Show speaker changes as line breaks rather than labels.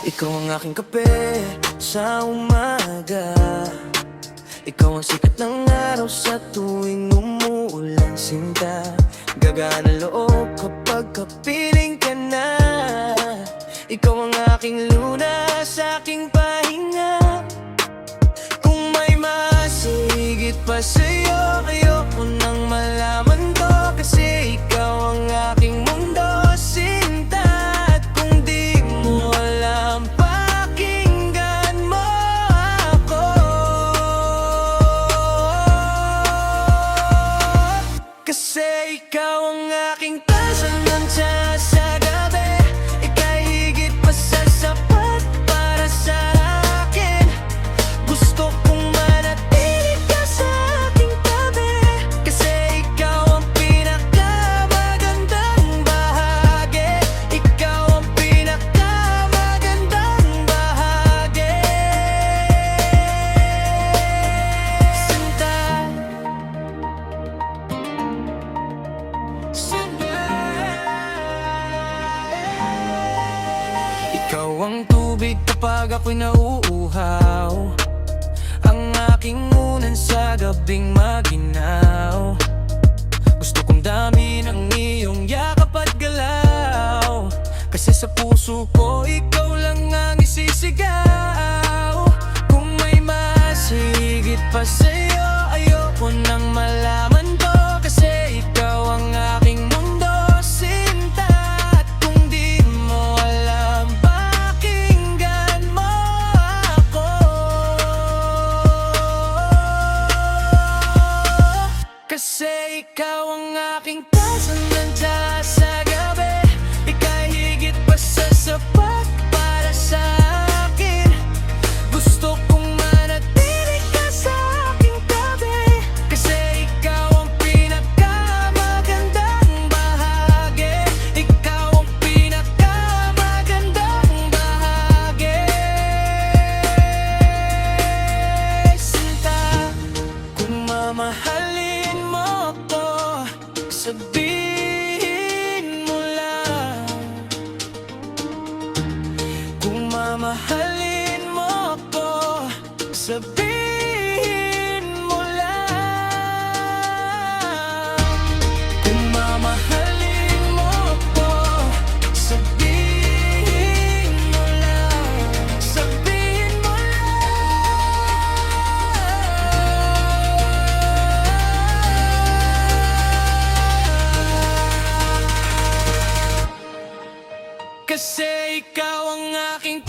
Ikaw ang aking kape sa umaga. Ikaw ang sikat ng araw sa tuwing umuulan, sinta. Gagana loob kapag kapiling ka na. Ikaw ang aking luna sa aking pahinga. Kung may masigit pa sa'yo, ayoko nang malaman to. Kasi ikaw ang aking mundo, sinta. At kung di mo alam, pakinggan mo ako. Kasi ikaw ang aking tasang ng tiyas sa gabi. Ika'y higit pa sa sapat para sa akin. Gusto kong manatili ka sa aking tabi. Kasi ikaw ang pinakamagandang bahagi. Ikaw ang pinakamagandang bahagi. Sinta, ikaw ang tubig kapag ako'y nauuhaw. Ang aking unan sa gabing maginaw. Gusto kong dami ng iyong yakap at galaw. Kasi sa puso ko, ikaw lang ang isisigaw. Kung may masigit pa sa'yo, ayoko nang malaman to. Kasi ikaw ang aking mundo, sinta. At kung di mo alam, pakinggan mo ako. Kasi ikaw ang aking tasang ganda sa gabi. Ika'y higit pa sa sapat para sa akin. Gusto kong manatili ka sa aking tabi. Kasi ikaw ang pinakamagandang bahagi. Ikaw ang pinakamagandang bahagi. Sinta, kung mamahalin mo ako, sabihin mo lang. Kung mamahalin mo ako, sabihin mo lang. Kung mamahalin mo ako, sabihin mo lang. Sabihin mo lang. Kasi ikaw ang aking